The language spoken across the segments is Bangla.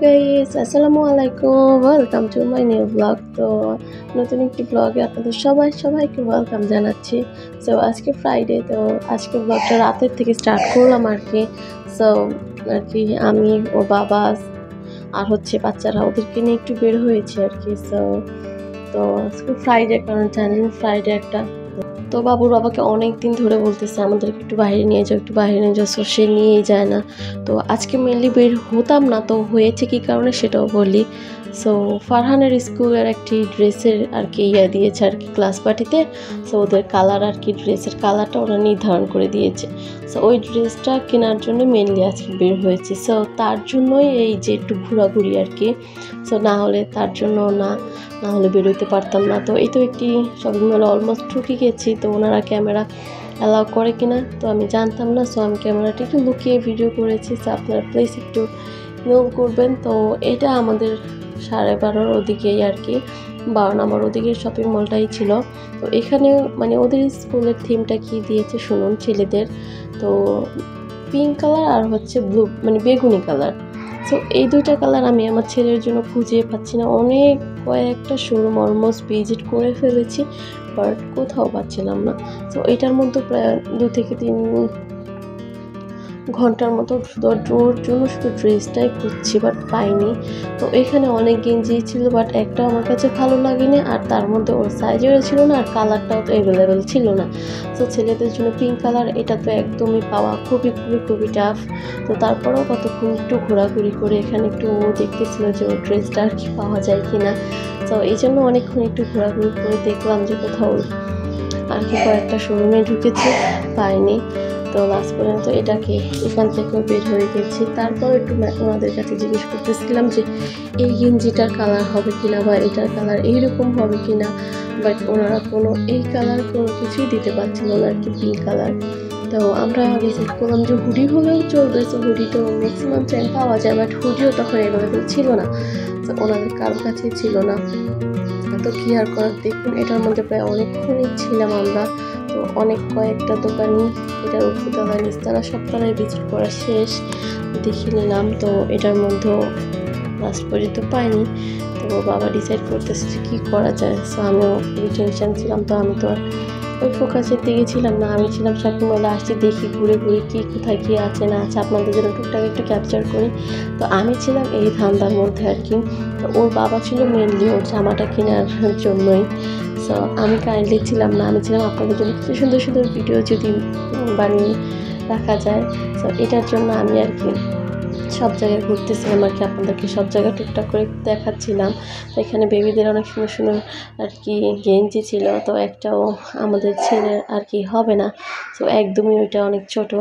গাইস, আসসালামু আলাইকুম। Welcome to my new blog. তো নতুন একটি ব্লগে আপনাদের সবাইকে ওয়েলকাম জানাচ্ছি। সো আজকে ফ্রাইডে, তো আজকে ব্লগটা রাতের থেকে স্টার্ট করলাম আর কি। সো আর কি আমি, ওর বাবা আর হচ্ছে বাচ্চারা, ওদেরকে নিয়ে একটু বের হয়েছে আর কি। তো আজকে ফ্রাইডে, কারণ জানেন ফ্রাইডে একটা। তো বাবুর বাবাকে অনেক দিন ধরে বলতেছে আমাদেরকে একটু বাইরে নিয়ে যাও, একটু বাইরে নিয়ে যাও, সো সে নিয়েই যায় না। তো আজকে মেনলি বের হতাম না, তো হয়েছে কী কারণে সেটাও বলি। সো ফারহানের স্কুলের একটি ড্রেসের আর কি দিয়েছে আর কি ক্লাস পার্টিতে। সো ওদের কালার আর কি, ড্রেসের কালারটা ওরা নির্ধারণ করে দিয়েছে। সো ওই ড্রেসটা কেনার জন্য মেনলি আজকে বের হয়েছে। সো তার জন্যই এই যে একটু ঘোরাঘুরি আর কি। সো না হলে তার জন্য না হলে বেরোতে পারতাম না। তো এই তো একটি শপিং মলে অলমোস্ট ঢুকে গেছি। তো ওনারা ক্যামেরা অ্যালাউ করে কিনা তো আমি জানতাম না। সো আমি ক্যামেরাটা একটু লুকিয়ে ভিডিও করেছি। সো আপনারা প্লিজ একটু ইগনোর করবেন। তো এটা আমাদের 12:30 ওদিকেই আর কি, 12 নম্বর ওদিকে শপিং মলটাই ছিল। তো এখানে মানে ওদের স্কুলের থিমটা কি দিয়েছে শুনুন, ছেলেদের তো পিঙ্ক কালার আর হচ্ছে ব্লু মানে বেগুনি কালার। সো এই দুইটা কালার আমি আমার ছেলের জন্য খুঁজে পাচ্ছি না। কয়েকটা শোরুম অলমোস্ট ভিজিট করে ফেলেছি, বাট কোথাও পাচ্ছিলাম না। সো এটার মধ্যে প্রায় 2 থেকে 3 ঘন্টার মতো ওর জন্য শুধু ড্রেসটাই খুঁজছি, বাট পাইনি। তো এখানে অনেক গেঞ্জি ছিল, বাট একটা আমার কাছে ভালো লাগেনি, আর তার মধ্যে ওর সাইজেরও ছিল না, আর কালারটাও তো অ্যাভেলেবেল ছিল না। তো ছেলেদের জন্য পিঙ্ক কালার, এটা তো একদমই পাওয়া খুবই টাফ। তো তারপরেও কতক্ষণ একটু ঘোরাঘুরি করে এখানে একটু ও দেখতেছিল যে ওর ড্রেসটা আর কি পাওয়া যায় কি না। তো এই জন্য অনেকক্ষণ একটু ঘোরাঘুরি করে দেখলাম যে কোথাও আর কি কয়েকটা শোরুমে ঢুকেছি, পাইনি। তো লাস্ট পর্যন্ত এটাকে এখান থেকেও বের হয়ে গেছি। তারপর একটু ওনাদের কাছে জিজ্ঞেস করতেছিলাম যে এই গেঞ্জিটার কালার হবে কিনা বা এটার কালার এইরকম হবে কিনা, বাট ওনারা এই কালার কোনো কিছুই দিতে পারছিল না আর কি, পিঙ্ক কালার। তো আমরা ডিসাইড করলাম যে হুডি হলেও চলবে। তো হুডি তো ম্যাক্সিমাম টাইম পাওয়া যায়, বাট হুডিও তখন অ্যাভেলেবেল ছিল না। তো ওনাদের কারোর কাছেই ছিল না। তো কি আর করার, দেখুন এটার মধ্যে প্রায় অনেকক্ষণই ছিলাম আমরা। তো কয়েকটা দোকানই এটার উপরতলা নিচতলা সবতলায় ভিজিট করা শেষ, দেখে নিলাম। তো এটার মধ্যেও লাস্ট পর্যন্ত পাইনি। তো বাবা ডিসাইড করতেছে যে কী করা যায়। সো আমিও খুবই টেনশন ছিলাম। তো আমি তো আর ওই ফোকাসের দিকে ছিলাম না, আমি ছিলাম শপিং মলে আসছি, দেখি ঘুরে কোথায় কী আছে না আছে আপনাদের জন্য টুকটাক একটু ক্যাপচার করি। তো আমি ছিলাম এই ধান্দার মধ্যে আর কি। তো ওর বাবা ছিল মেনলি ওর জামাটা কেনার জন্যই। সো আমি কাইন্ডলি ছিলাম না, আমি ছিলাম আপনাদের জন্য কিছু সুন্দর ভিডিও যদি বানিয়ে রাখা যায়। সো এটার জন্য আমি আর কি সব জায়গায় ঘুরতেছিলাম আর কি, আপনাদেরকে সব জায়গায় টুকটাক করে দেখাচ্ছিলাম। তো এখানে বেবিদের অনেক সুন্দর আর কি গেঞ্জি ছিল। তো একটাও আমাদের ছেলের আর কি হবে না, তো একদমই ওইটা অনেক ছোট।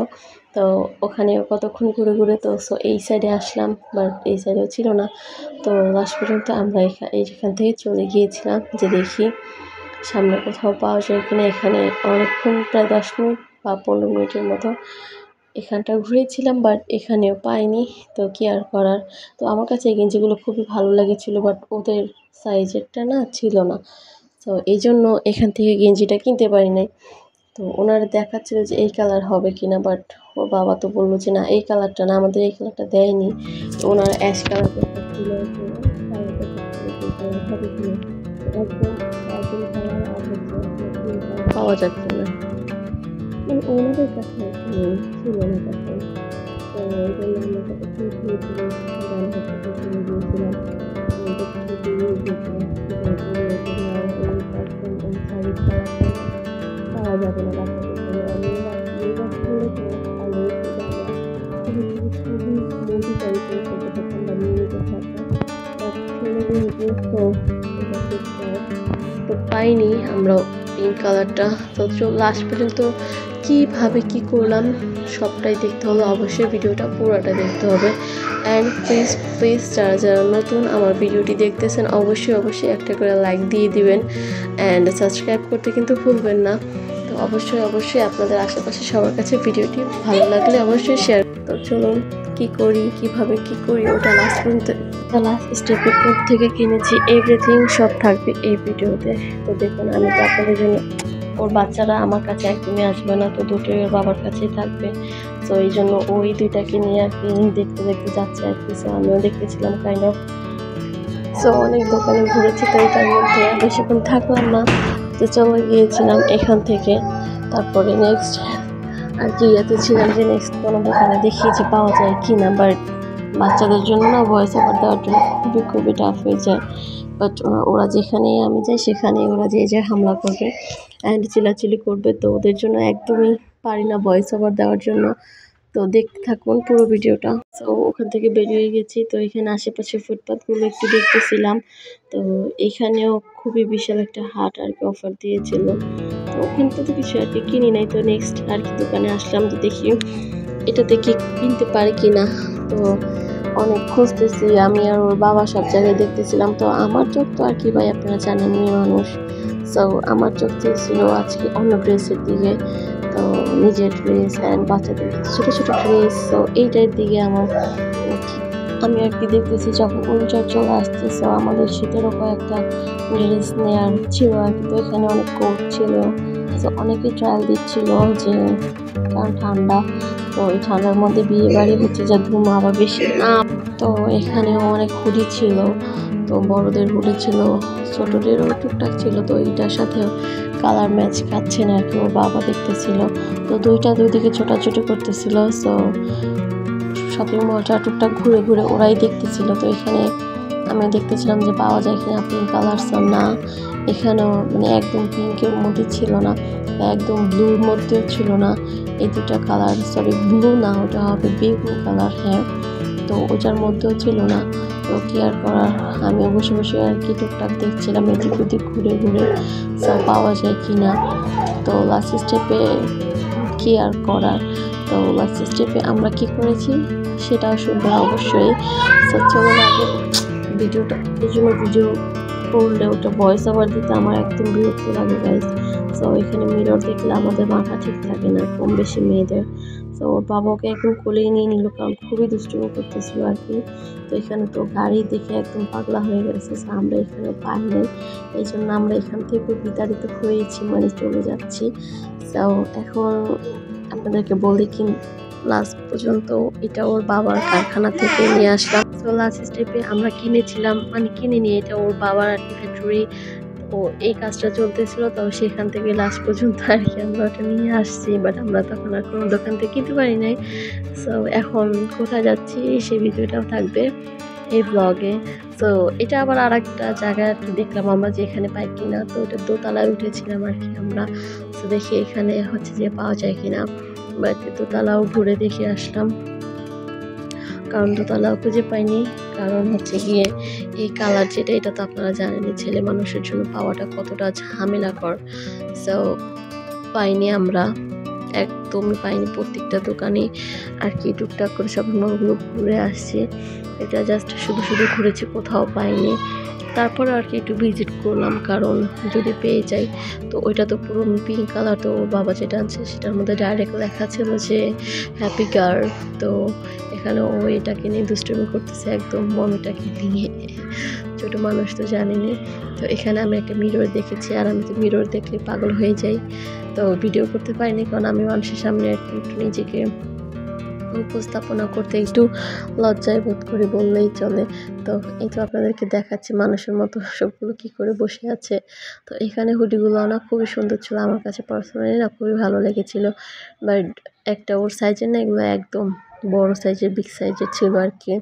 তো ওখানে কতক্ষণ ঘুরে তো এই সাইডে আসলাম, বাট এই সাইডেও ছিল না। তো লাস্ট পর্যন্ত আমরা এইখান থেকে চলে গিয়েছিলাম যে দেখি সামনে কোথাও পাওয়া যায় কিনা। এখানে অনেকক্ষণ প্রায় 10 মিনিট বা 15 মিনিটের মতো এখানটা ঘুরেছিলাম, বাট এখানেও পাইনি। তো কি আর করার। তো আমার কাছে এই গেঞ্জিগুলো খুবই ভালো লেগেছিলো, বাট ওদের সাইজেরটা না ছিল না। তো এই জন্য এখান থেকে গেঞ্জিটা কিনতে পারি নাই। তো ওনারা দেখাচ্ছিল যে এই কালার হবে কিনা, বাট ওর বাবা তো বললো যে না, এই কালারটা না, আমাদের এই কালারটা দেয়নি। তো ওনারা অ্যাশ কালার করতেছিল, হবে কিনা একদম কালার আর হচ্ছে পাওয়া যাচ্ছে না, মানে ওনাদের কাছে ছিল না তখন। তো এই জন্য আমরা কতক্ষণ গিয়েছিলাম পাওয়া যাবে না বাচ্চাদের জন্য। আমি তো পাইনি আমরা পিঙ্ক কালারটা। তো লাস্ট পর্যন্ত কীভাবে কী করলাম সবটাই দেখতে হলে অবশ্যই ভিডিওটা পুরোটা দেখতে হবে। অ্যান্ড প্লিজ যারা নতুন আমার ভিডিওটি দেখতেছেন অবশ্যই একটা করে লাইক দিয়ে দিবেন, অ্যান্ড সাবস্ক্রাইব করতে কিন্তু ভুলবেন না। তো অবশ্যই আপনাদের আশেপাশে সবার কাছে ভিডিওটি ভালো লাগলে অবশ্যই শেয়ার। তো চলুন কীভাবে কী করি ওটা লাস্ট স্টেপের থেকে কিনেছি, এভরিথিং সব থাকবে এই ভিডিওতে। তো দেখুন আমি তো আপনাদের জন্য ওর বাচ্চারা আমার কাছে একদমই আসবে না, তো দুটোই ওর বাবার কাছেই থাকবে। তো এই জন্য ওই দুইটাকে নিয়ে আর কি দেখতে দেখতে যাচ্ছে আর কি। সো আমিও দেখতেছিলাম কাইন্ড অফ। সো অনেক দোকানে ঘুরেছি, তো এটার মধ্যে বেশিক্ষণ থাকলাম না, তো চলে গিয়েছিলাম এখান থেকে। তারপরে নেক্সট আর কি ইয়াতে ছিলাম যে নেক্সট কোনো দোকানে দেখি যে পাওয়া যায় কি না, বাট বাচ্চাদের জন্য না ভয়েস ওভার দেওয়ার জন্য খুবই খুবই টাফ হয়ে যায়। বাট ওরা যেখানেই আমি যাই সেখানেই ওরা যে হামলা করবে অ্যান্ড চিল্লাচিল্লি করবে, তো ওদের জন্য একদমই পারি না ভয়েস ওভার দেওয়ার জন্য। তো দেখতে থাকুন পুরো ভিডিওটা। তো ওখান থেকে বেরিয়ে গেছি, তো এখানে আশেপাশে ফুটপাথগুলো একটু দেখতেছিলাম। তো এখানেও খুবই বিশাল একটা হাট আর কি অফার দিয়েছিল, তো ওখান থেকে কিছু আর কি কিনি নাই। তো নেক্সট আর কি দোকানে আসলাম, তো দেখি এটাতে কি কিনতে পারি কিনা। তো অনেক খুঁজতেছি আমি আর ওর বাবা, সব জায়গায় দেখতেছিলাম। তো আমার চোখ তো আর কি ভাই আপনারা জানেন মেয়ে মানুষ, সো আমার চোখ ছিল আজকে অন্য ড্রেসের দিকে। তো নিজের ড্রেস অ্যান্ড বাচ্চাদের ছোটো ছোটো ড্রেস, তো এইটার দিকে আমি আর কি দেখতেছি। যখন উইন্টার চলে আসছে, সো আমাদের শীতেরও কয়েকটা ড্রেস নেওয়ার ছিল আর কি। তো এখানে অনেক কোট ছিল, তো অনেকেই ট্রায়াল দিচ্ছিল যে কারণ ঠান্ডা, তো এই ঠান্ডার মধ্যে বিয়ে বাড়ি হচ্ছে যে ধুমা আবার বেশি না। তো এখানেও অনেক হুডি ছিল, তো বড়দের হুডি ছিল, ছোটদেরও টুকটাক ছিল। তো এইটার সাথে কালার ম্যাচ খাচ্ছে না আর কি, ওর বাবা দেখতেছিল। তো দুইটা দুই দিকে ছোটাছুটি করতেছিল। সো শপিং মলটা টুকটাক ঘুরে ঘুরে ওরাই দেখতেছিল। তো এখানে আমি দেখতেছিলাম যে পাওয়া যায় কিনা পিঙ্ক কালার। সো না, এখানেও মানে একদম পিঙ্কের মধ্যে ছিল না, একদম ব্লুর মধ্যেও ছিল না। এই দুটা কালার, সরি ব্লু না, ওটা হবে বেগুনি কালার, হ্যাঁ। তো ওটার মধ্যেও ছিল না। তো কি আর করার, আমিও বসে বসে আর কি টুকটাক দেখছিলাম এদিক ওদিক ঘুরে ঘুরে সব পাওয়া যায় কি না। তো লাস্ট স্টেপে কি আর করার, তো লাস্ট স্টেপে আমরা কি করেছি সেটাও শুনবেন অবশ্যই। তো চলুন আগে ভিডিওটা, এই জন্য ভিডিও করলে ওটা ভয়েস ওভার দিতে আমার একদম বিরক্ত লাগে গাইজ। সো এখানে মিরর দেখলে আমাদের মাথা ঠিক থাকে না কম বেশি মেয়েদের। তো ওর বাবাকে একদম কোলেই নিয়ে নিল, কারণ খুবই দুষ্টুমি করতেছিল আর কি। তো এখানে তো গাড়ি দেখে একদম পাগলা হয়ে গেছে। সো আমরা এখানে পাই নাই, এই জন্য আমরা এখান থেকে বিতাড়িত হয়েছি, মানে চলে যাচ্ছি। তো এখন আপনাদেরকে বলি কি, লাস্ট পর্যন্ত এটা ওর বাবার কারখানা থেকে নিয়ে আসলাম। তো লাস্ট স্টেপে আমরা কিনেছিলাম, মানে কিনে নিয়ে এটা ওর বাবার আর কি ফ্যাক্টরি, তো এই কাজটা চলতেছিল। তো সেখান থেকে লাস্ট পর্যন্ত আর কি আমরা ওটা নিয়ে আসছি, বাট আমরা তখন আর কোনো দোকান থেকে কিনতে পারি নাই। সো এখন কোথায় যাচ্ছি সেই ভিডিওটাও থাকবে এই ব্লগে। তো এটা আবার আর একটা জায়গায় আর কি দেখলাম আমরা যে এখানে পাই কিনা। তো ওটা দোতলায় উঠেছিলাম আর কি আমরা। তো দেখি এখানে হচ্ছে যে পাওয়া যায় কিনা, বাট দোতলাও ঘুরে দেখে আসলাম, কারণ দোতলাও খুঁজে পাইনি। কারণ হচ্ছে গিয়ে এই কালার যেটা, এটা তো আপনারা জানেনই ছেলে মানুষের জন্য পাওয়াটা কতটা ঝামেলাকর। সো পাইনি আমরা, একদমই পাইনি। প্রত্যেকটা দোকানে আর কি টুকটাক করে শপিং মলগুলো ঘুরে আসছি, এটা জাস্ট শুধু শুধু ঘুরেছি, কোথাও পাইনি। তারপর আর কি একটু ভিজিট করলাম, কারণ যদি পেয়ে যাই। তো ওইটা তো পুরো পিঙ্ক কালার, তো ওর বাবা যেটা আনছে সেটার মধ্যে ডাইরেক্ট লেখা ছিল যে হ্যাপি গার্ল। তো এখানে ও এটাকে নিয়ে দুষ্টুমি করতেছে একদম মমিটাকে নিয়ে, ছোটো মানুষ তো জানিনি। তো এখানে আমি একটা মিরর দেখেছি, আর আমি তো মিরর দেখলে পাগল হয়ে যাই। তো ভিডিও করতে পারিনি, কারণ আমি মানুষের সামনে একটু নিজেকে উপস্থাপনা করতে একটু লজ্জায় বোধ করি বললেই চলে। তো এই তো আপনাদেরকে দেখাচ্ছি মানুষের মতো সবগুলো কী করে বসে আছে। তো এখানে হুডিগুলো না খুবই সুন্দর ছিল, আমার কাছে পার্সোনালি না খুবই ভালো লেগেছিল। বাট একটা ওর সাইজের না, এগুলো একদম বড় সাইজের, বিগ সাইজের ছিল আর কি।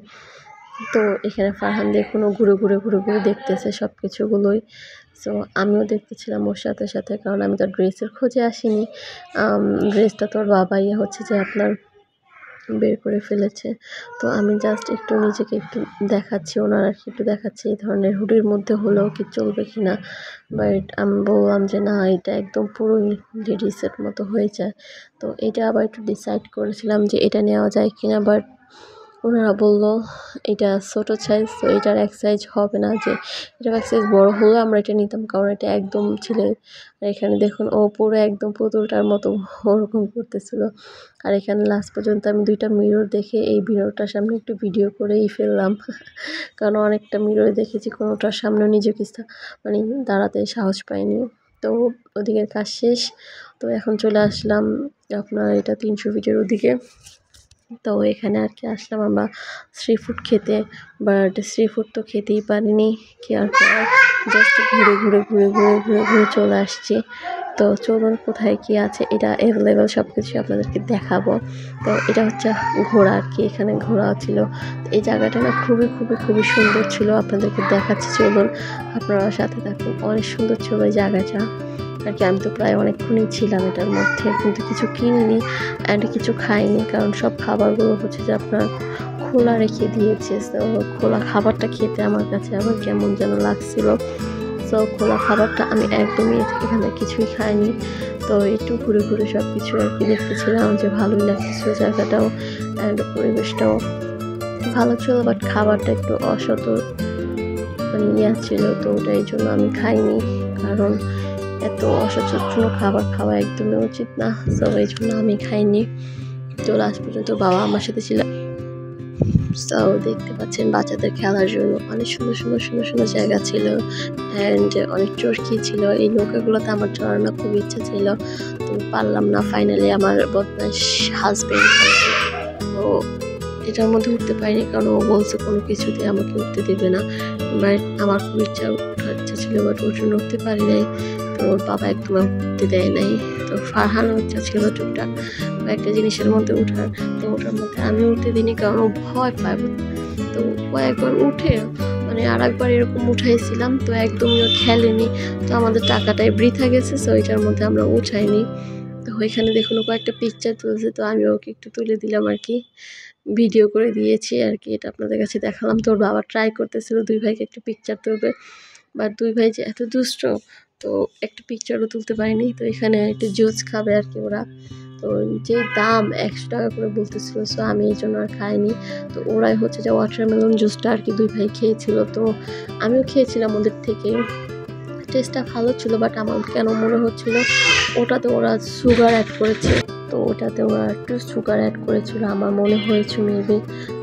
তো এখানে ফারহান দেখুন ও ঘুরে ঘুরে ঘুরে ঘুরে দেখতেছে সব কিছুগুলোই। সো আমিও দেখতেছিলাম ওর সাথে সাথে, কারণ আমি তো ড্রেসের খোঁজে আসিনি। ড্রেসটা তো ওর বাবাই হচ্ছে যে আপনার বের করে ফেলেছে। তো আমি জাস্ট একটু নিজেকে একটু দেখাচ্ছি, ওনার আর কি একটু দেখাচ্ছি এই ধরনের হুডির মধ্যে হলেও কি চলবে কি না। বাট আমি বললাম যে না, এটা একদম পুরোই লেডিসের মতো হয়ে যায়। তো এটা আবার একটু ডিসাইড করেছিলাম যে এটা নেওয়া যায় কি না, বাট ওনারা বললো এটা ছোটো সাইজ, তো এটার এক সাইজ হবে না, যে এটার এক সাইজ বড়ো হলেও আমরা এটা নিতাম, কারণ এটা একদম ছিল। আর এখানে দেখুন ও পুরো একদম পুতুলটার মতো ওরকম করতেছিল। আর এখানে লাস্ট পর্যন্ত আমি দুইটা মিরর দেখে এই মিররটার সামনে একটু ভিডিও করেই ফেললাম, কারণ অনেকটা মিরর দেখেছি, কোনোটার সামনে নিজেকে মানে দাঁড়াতে সাহস পাইনি। তো ওদিকের কাজ শেষ। তো এখন চলে আসলাম আপনার এটা 300 ফিটের ওদিকে। তো এখানে আর কি আসলাম আমরা স্ট্রিট ফুড খেতে, বাট স্ট্রিট ফুড তো খেতেই পারিনি, কি আর করার, জাস্ট ঘুরে চলে আসছি। তো চলুন কোথায় কি আছে এটা অ্যাভেলেবেল সব কিছু আপনাদেরকে দেখাবো। তো এটা হচ্ছে ঘোড়া আর কি, এখানে ঘোড়া ছিল। এই জায়গাটা না খুবই সুন্দর ছিল, আপনাদেরকে দেখাচ্ছি, চলুন আপনারা সাথে থাকুন। অনেক সুন্দর ছিল এই জায়গাটা আর কি। আমি তো প্রায় অনেকক্ষণই ছিলাম এটার মধ্যে, কিন্তু কিছু কিনিনি অ্যান্ড কিছু খাইনি, কারণ সব খাবারগুলো হচ্ছে যে আপনার খোলা রেখে দিয়েছে। তো খোলা খাবারটা খেতে আমার কাছে আবার কেমন যেন লাগছিল। তো খোলা খাবারটা আমি একদমই এখানে কিছুই খাইনি। তো একটু ঘুরে সব কিছু আর কি দেখতেছিলাম, যে ভালোই লাগতেছিল জায়গাটাও অ্যান্ড পরিবেশটাও ভালো ছিল, বাট খাবারটা একটু মানে ইয়া ছিল। তো ওটাই জন্য আমি খাইনি, কারণ এত অসচেতন খাবার খাওয়া একদমই উচিত না। তো এই জন্য আমি খাইনি। তো লাস্ট পর্যন্ত বাবা আমার সাথে ছিল। তো দেখতে পাচ্ছেন বাচ্চাদের খেলার জন্য অনেক সুন্দর জায়গা ছিল অ্যান্ড অনেক চরকি ছিল। এই নৌকাগুলোতে আমার চড়ানোর খুব ইচ্ছা ছিল, তো পারলাম না। ফাইনালি আমার বদমাইশ হাজবেন্ড তো এটার মধ্যে উঠতে পারিনি, কারণ ও বলছে কোনো কিছুতে আমাকে উঠতে দেবে না। বাট আমার খুব ওঠার ইচ্ছা ছিল, বাট ওর জন্য উঠতে পারি নাই। তো ওর বাবা একদম উঠতে দেয় নাই। তো ফারহানও ইচ্ছা ছিল টুকটাক একটা জিনিসের মধ্যে উঠার, তো ওটার মধ্যে আমি উঠতে দিইনি, কারণ ও ভয় পায়। তো ও একবার উঠে মানে আর একবার এরকম উঠাইছিলাম, তো একদমই ও খেলেনি। তো আমাদের টাকাটাই বৃথা গেছে, সো এটার মধ্যে আমরা উঠাইনি। তো ওইখানে দেখুন ও কয়েকটা পিকচার তুলছে, তো আমি ওকে একটু তুলে দিলাম আর কি, ভিডিও করে দিয়েছি আর কি, এটা আপনাদের কাছে দেখালাম। তো ওর বাবা ট্রাই করতেছিল 2 ভাইকে একটা পিকচার তুলবে, বাট 2 ভাই যে এত দুষ্ট, তো একটা পিকচারও তুলতে পারিনি। তো এখানে একটু জুস খাবে আর কি ওরা, তো যে দাম 100 টাকা করে বলতেছিল, সো আমি এই জন্য আর খাইনি। তো ওরাই হচ্ছে যে ওয়াটারমেলন জুসটা আর কি 2 ভাই খেয়েছিল, তো আমিও খেয়েছিলাম ওদের থেকে। টেস্টটা ভালো ছিল, বাট আমার কেন মনে হচ্ছিল ওটাতে ওরা সুগার অ্যাড করেছে, তো ওটাতে ওরা একটু সুগার অ্যাড করেছিল আমার মনে হয়েছে মেবি।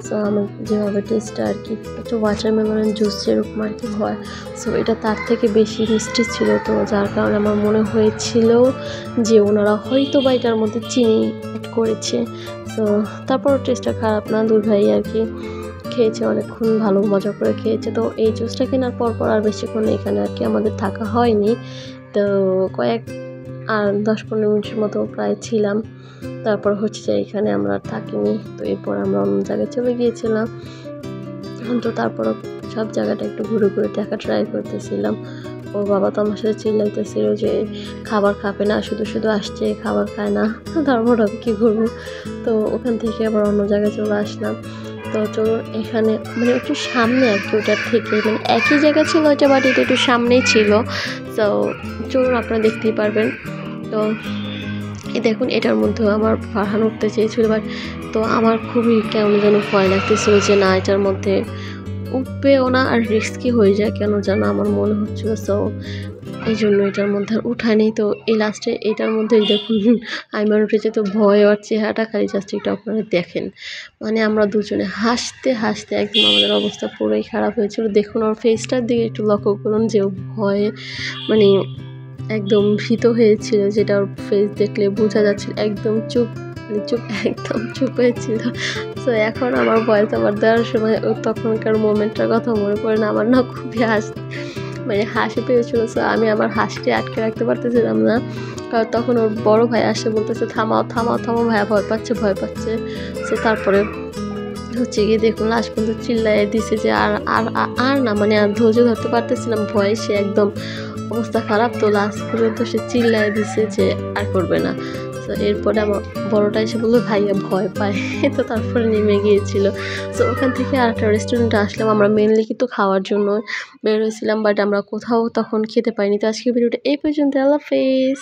সো আমার যেভাবে টেস্টটা আর কি একটু ওয়াটারমেলন জুস যেরকম আর কি হয়, সো এটা তার থেকে বেশি মিষ্টি ছিল। তো যার কারণে আমার মনে হয়েছিল যে ওনারা হয়তো বা এটার মধ্যে চিনি অ্যাড করেছে। সো তারপর টেস্টটা খারাপ না, 2 ভাই আর কি খেয়েছে, অনেকক্ষণ ভালো মজা করে খেয়েছে। তো এই জুসটা কেনার পর আর বেশিক্ষণ এখানে আর কি আমাদের থাকা হয়নি। তো কয়েক 10-15 মিনিটের মতো প্রায় ছিলাম, তারপর হচ্ছে যে এখানে আমরা থাকিনি। তো এরপর আমরা অন্য জায়গায় চলে গিয়েছিলাম। তো তারপরও সব জায়গাটা একটু ঘুরে দেখা ট্রাই করতেছিলাম। ওর বাবা তো আমার সাথে চিল্লাইতেছিল যে খাবার খাবে না, শুধু আসছে খাবার খায় না। তারপর আমি কী করবো, তো ওখান থেকে আবার অন্য জায়গায় চলে আসলাম। তো চলুন এখানে মানে একটু সামনে আর কি, ওটার থেকে মানে একই জায়গা ছিল ওইটা, বাট এটা একটু সামনেই ছিল। তো চলুন আপনারা দেখতেই পারবেন। তো এই দেখুন এটার মধ্যেও আমার ফারহান উঠতে চেয়েছিল, বাট তো আমার খুবই কেমন যেন ভয় লাগতেছিল যে না এটার মধ্যে উঠবেও না, আর রিস্কি হয়ে যায় কেন যেন আমার মনে হচ্ছিল। সো এই জন্য এটার মধ্যে আর উঠায়নি। তো এই লাস্টে এটার মধ্যেই দেখুন আইমান উঠেছে, তো ভয় আর চেহারাটা খালি জাস্ট একটু আপনারা দেখেন, মানে আমরা দুজনে হাসতে একদম আমাদের অবস্থা পুরোই খারাপ হয়েছিল। দেখুন ওর ফেসটার দিকে একটু লক্ষ্য করুন, যে ভয়ে মানে একদম ভীত হয়েছিল, যেটা ওর ফেস দেখলে বোঝা যাচ্ছিল একদম একদম চুপ হয়েছিল। তো এখন আমার ভয়েস আমার দেওয়ার সময় তখনকার মোমেন্টটার কথা মনে পড়ে না, আমার না খুবই হাসি পেয়েছিল। সো আমি আমার হাসিটি আটকে রাখতে পারতেছিলাম না, কারণ তখন ওর বড় ভাই আসে বলতেছে থামাও ভাইয়া ভয় পাচ্ছে। সো তারপরে হচ্ছে গিয়ে দেখুন লাস্ট পর্যন্ত চিল্লাই দিছে যে আর না, মানে আর ধৈর্য ধরতে পারতেছিলাম, ভয়ে সে একদম অবস্থা খারাপ। তো লাস্ট পর্যন্ত সে চিল্লাই দিছে যে আর করবে না। তো এরপরে আমার বড়টা এসে বললো ভাইয়া ভয় পায়। তো তারপরে নেমে গিয়েছিল। তো ওখান থেকে আরেকটা রেস্টুরেন্টে আসলাম, আমরা মেনলি কিন্তু খাওয়ার জন্য বের হয়েছিলাম, বাট আমরা কোথাও তখন খেতে পাইনি। তো আজকে ভিডিওটা এই পর্যন্ত, আল্লাহ হাফেজ।